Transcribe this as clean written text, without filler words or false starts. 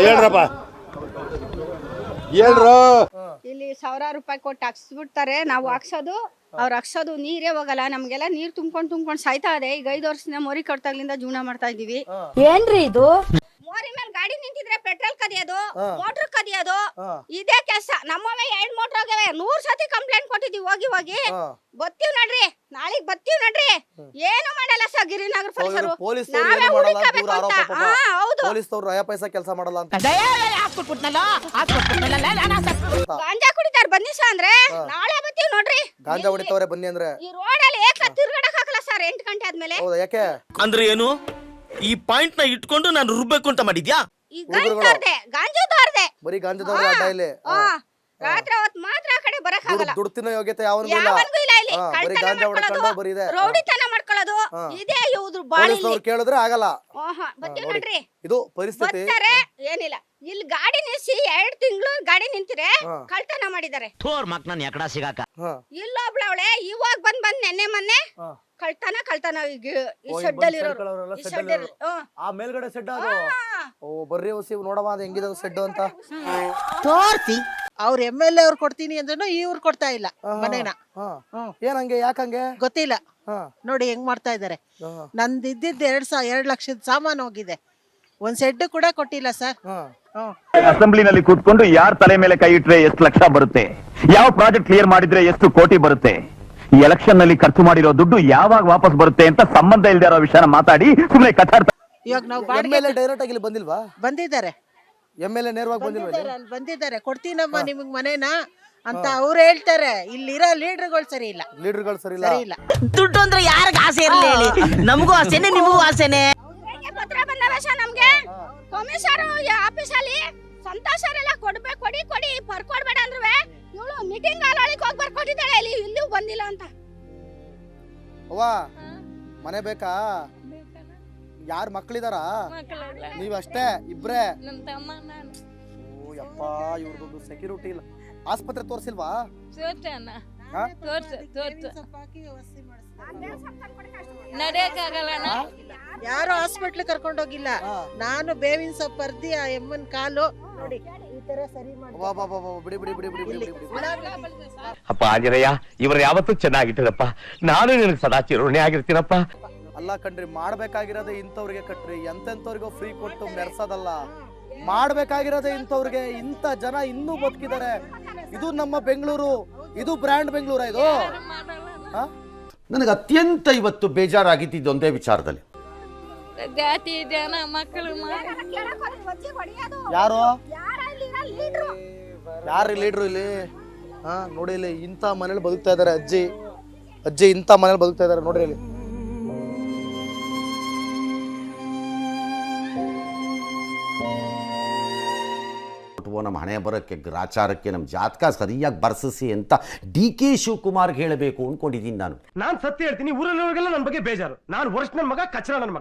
ಹೇಳ್ರಪ್ಪ ಹೇಳ್ರು. ಇಲ್ಲಿ ಸಾವಿರಾರು ರೂಪಾಯಿ ಕೊಟ್ಟು ಹಾಕ್ಸ್ಬಿಡ್ತಾರೆ. ನಾವು ಹಾಕ್ಸೋದು ಅವ್ರು ಹಾಕ್ಸೋದು ನೀರೇ ಹೋಗಲ್ಲ. ನಮ್ಗೆಲ್ಲ ನೀರ್ ತುಂಬ್ಕೊಂಡ್ ಸಾಯ್ತಾ ಇದೆ. ಈಗ 5 ವರ್ಷದಿಂದ ಮೋರಿ ಕಟ್ತಾಗ್ಲಿಂದ ಜೀವನ ಮಾಡ್ತಾ ಇದೀವಿ. ಏನ್ರಿ ಇದು? ಮೋರಿ ಮೇಲೆ ಗಾಡಿ ನಿಂತಿದ್ರೆ ಪೆಟ್ರೋಲ್ ಕದಿಯೋದು, ಮೋಟರ್ ಕದಿಯೋದು ಇದೇ ಕೆಲಸ. ನಮ್ಮವೇ 2 ಮೋಟರ್ ಹೋಗವೆ. 100 ಸತಿ ಕಂಪ್ಲೇಂಟ್ ಕೊಟ್ಟಿದೀವಿ. ಹೋಗಿ ಬತ್ತೀವಿ ನಡ್ರಿ, ನಾಳೆಗ್ ಬತ್ತೀವಿ ನಡ್ರಿ. ಏನು ಮಾಡಲ್ಲ ಸರ್ ಗಿರಿನಗರ ಪೊಲೀಸರು. ನಾವೇ ಹುಡುಕಬೇಕು ಅಂತ. ಹೌದು, ಪೊಲೀಸರು ನಯ ಪೈಸಾ ಕೆಲಸ ಮಾಡಲ್ಲ ಅಂತ ಗಾಂಜಾ ಕುಡಿತಾರ ಬನ್ನಿ ಸರ್ ಅಂದ್ರೆ ನಾಳೆ ಬತ್ತೀವಿ ನೋಡ್ರಿ. ಗಾಂಜಾ ಹೊಡಿತವ್ರೆ ಬನ್ನಿ ಅಂದ್ರೆ ಈ ರೋಡಲ್ಲಿ ತಿರ್ಗಡಕ್ ಹಾಕಲ್ಲ ಸರ್ 8 ಗಂಟೆ ಆದ್ಮೇಲೆ. ಹೌದಾ? ಯಾಕೆ ಅಂದ್ರೆ ಏನು? ಈ ಪಾಯಿಂಟ್ ನ ಇಟ್ಕೊಂಡು ನಾನು ರುಬ್ಬೇಕು ಅಂತ ಮಾಡಿದ್ಯಾ? ಈ ಗಾಂಜಾದವ್ರದೆ ಬರೀ ಗಾಂಜಾದವ್ರೆ ಅಡ್ಡ ಇಲ್ಲಿ. ರಾತ್ರಿ ಹೊತ್ತು ಮಾತ್ರ ಆ ಕಡೆ ಬರಕ್ ಆಗಲ್ಲ. ದುಡ್ತಿನ ಯೋಗ್ಯತೆ ಯಾವನಿಗೂ ಯಾವನಿಗೂ ಇಲ್ಲ ಇಲ್ಲಿ. ಬರೀ ಕಳ್ತನ ಗಾಂಜಾ ಹೊಡ್ಕೊಂಡು ಮಾಡ್ಕೊಳ್ಳೋದು, ಬರೀ ಇದೆ. ರೌಡಿತನ ಮಾಡ್ಕೊಳ್ಳೋದು ಇದೇ ಇವ್ರು ಬಾಳಿ. ಪೊಲೀಸರು ಕೇಳಿದ್ರೆ ಆಗಲ್ಲ. ಬತ್ತೀವಿ ನೋಡ್ರಿ. ಇದು ಪರಿಸ್ಥಿತಿ. ಬರ್ತಾರೆ ಏನಿಲ್ಲ. ಇಲ್ಲಿ ಗಾಡಿ ನಿಲ್ಸಿ 2 ತಿಂಗಳು ಗಾಡಿ ನಿಂತಿರೆ ಕಳ್ತನ ಮಾಡಿದ್ದಾರೆ. ಇಲ್ಲೊಬ್ಳ ಅವಳೆ ಇವಾಗ ಬಂದ್ ನೆನ್ನೆ ಮೊನ್ನೆ ಕಳ್ತನ ಈ ಶೆಡ್ಡಲ್ಲಿ ಆ ಮೇಲ್ಗಡೆ ಸೆಡ್ ಅದು. ಓ ಬರ್ರಿ ಹೊಸಿ ನೋಡವ ಅದು ಹೆಂಗಿದೆ ಸೆಡ್ ಅಂತ ತೋರ್ಸಿ. ಅವ್ರ MLA ಅವ್ರು ಕೊಡ್ತೀನಿ ಅಂದ್ರೂ ಇವ್ರು ಕೊಡ್ತಾ ಇಲ್ಲ ಮನೇನ. ಏನಂಗೆ ಯಾಕಂಗೆ ಗೊತ್ತಿಲ್ಲ. ನೋಡಿ ಹೆಂಗ್ ಮಾಡ್ತಾ ಇದಾರೆ. ನಂದು ಇದ್ದಿದ್ದು 2 ಲಕ್ಷದ ಸಾಮಾನು ಹೋಗಿದೆ. ಒಂದ್ ಸೆಡ್ ಕೂಡ ಕೊಟ್ಟಿಲ್ಲ ಸರ್. ಅಸೆಂಬ್ಲಿನಲ್ಲಿ ಕೂತ್ಕೊಂಡು ಯಾರ ತಲೆ ಮೇಲೆ ಕೈ ಇಟ್ರೆ ಎಷ್ಟು ಲಕ್ಷ ಬರುತ್ತೆ, ಯಾವ ಪ್ರಾಜೆಕ್ಟ್ ಕ್ಲಿಯರ್ ಮಾಡಿದ್ರೆ ಎಷ್ಟು ಕೋಟಿ ಬರುತ್ತೆ, ಈ ಎಲೆಕ್ಷನ್ ನಲ್ಲಿ ಖರ್ಚು ಮಾಡಿರೋ ದುಡ್ಡು ಯಾವಾಗ ವಾಪಸ್ ಬರುತ್ತೆ ಅಂತ ಸಂಬಂಧ ಇಲ್ಲದೆ ಇರೋ ವಿಷಯನ ಮಾತಾಡಿ ಸುಮ್ಮನೆ ಕಥಾಡ್ತಾರೆ. ಇವಾಗ ನಾವು ಡೈರೆಕ್ಟ್ ಆಗಿ ಇಲ್ಲಿ ಬಂದಿಲ್ವಾ? ಬಂದಿದ್ದಾರೆ. MLA ನೇರವಾಗಿ ಬಂದಿಲ್ವಾ? ಬಂದಿದ್ದಾರೆ. ಕೊಡ್ತೀನಮ್ಮ ನಿಮಗ್ ಮನೇನ ಅಂತ ಅವ್ರು ಹೇಳ್ತಾರೆ. ಇಲ್ಲಿರೋ ಲೀಡರ್ಗಳು ಸರಿ ಇಲ್ಲ. ದುಡ್ಡು ಅಂದ್ರೆ ಯಾರಿಗ ಆಸೆ ಇರ್ಲಿ ಹೇಳಿ? ನಮಗೂ ಆಸೆನೆ, ನಿಮಗೂ ಆಸೆನೆ. ಪತ್ರ ಬಂದವ ಸರ್ ನಮ್ಗೆ. ಕಮಿಷನರ್ ಆಫೀಸಲ್ಲಿ ಸಂತೋಷರೆಲ್ಲ ಕೊಡಿ ಬರ್ಕೊಡ್ಬೇಡ ಅಂದ್ರುವೆ ಇವಳು ಮೀಟಿಂಗ್ ಹಾಲೊಳಗೆ ಹೋಗಿ ಬರ್ಕೊಟ್ಟಿದ್ದಾಳೆ. ಇಲ್ಲೂ ಬಂದಿಲ್ಲ ಅಂತ. ಅವ್ವ ಮನೆ ಬೇಕಾ? ಯಾರು ಮಕ್ಕಳಿದಾರ? ನೀವಷ್ಟೇ ಇಬ್ರೇ? ಓ ಯಪ್ಪ, ಇವ್ರದೊಂದು ಸೆಕ್ಯೂರಿಟಿ ಇಲ್ಲ. ಆಸ್ಪತ್ರೆ ತೋರ್ಸಿಲ್ವಾ? ಯಾರು ಹಾಸ್ಪಿಟ್ಲ್ ಕರ್ಕೊಂಡು ಹೋಗಿಲ್ಲ. ನಾನು ಬೇವಿನ ಸೊಪ್ಪು ಬರ್ದಿ ಆ ಎಮ್ಮನ್ ಕಾಲು ನೋಡಿ ಈ ತರ ಸರಿ ಮಾಡಿ. ಅಪ್ಪ ಆಂಜನೇಯ, ಇವರು ಯಾವತ್ತೂ ಚೆನ್ನಾಗಿಟ್ಟಿರಪ್ಪ. ನಾನು ನಿನಗೆ ಸದಾ ಚಿರೋಣಿ ಆಗಿರ್ತೀನಪ್ಪ. ಅಲ್ಲ ಕಣ್ರಿ, ಮಾಡ್ಬೇಕಾಗಿರೋದೇ ಇಂಥವ್ರಿಗೆ ಕಟ್ರಿ. ಎಂತೆಂಥವ್ರಿಗೋ ಫ್ರೀ ಕೊಟ್ಟು ಮೆರ್ಸೋದಲ್ಲ. ಮಾಡ್ಬೇಕಾಗಿರೋದೇ ಇಂಥವ್ರಿಗೆ. ಇಂಥ ಜನ ಇನ್ನೂ ಬದುಕಿದ್ದಾರೆ. ಇದು ನಮ್ಮ ಬೆಂಗಳೂರು, ಇದು ಬ್ರ್ಯಾಂಡ್ ಬೆಂಗಳೂರ ಇದು. ನನಗೆ ಅತ್ಯಂತ ಇವತ್ತು ಬೇಜಾರಾಗಿದ್ದು ಒಂದೇ ವಿಚಾರದಲ್ಲಿ. ಜಾತಿ ಜನ ಮಕ್ಕಳು ಯಾರು ಲೀಡ್ರು ಇಲ್ಲಿ? ನೋಡಿ ಇಲ್ಲಿ ಇಂಥ ಮನೇಲಿ ಬದುಕ್ತಾ ಇದಾರೆ. ಅಜ್ಜಿ ಇಂಥ ಮನೇಲಿ ಬದುಕ್ತಾ ಇದಾರೆ ನೋಡ್ರಿ ಇಲ್ಲಿ. ನಮ್ಮ ಹಣೆ ಬರೋಕ್ಕೆ ಗ್ರಾಚಾರಕ್ಕೆ ನಮ್ಮ ಜಾತಕ ಸರಿಯಾಗಿ ಬರ್ಸಿಸಿ ಅಂತ DK ಶಿವಕುಮಾರ್ಗೆ ಹೇಳಬೇಕು ಅನ್ಕೊಂಡಿದ್ದೀನಿ. ನಾನು ಸತ್ಯ ಹೇಳ್ತೀನಿ. ಊರಲ್ಲಿರೋರಿಗೆಲ್ಲ ನನ್ನ ಬಗ್ಗೆ ಬೇಜಾರು. ನಾನು ವರ್ಷ ನನ್ನ ಮಗ, ಕಚ್ಚರ ನನ್ನ ಮಗ.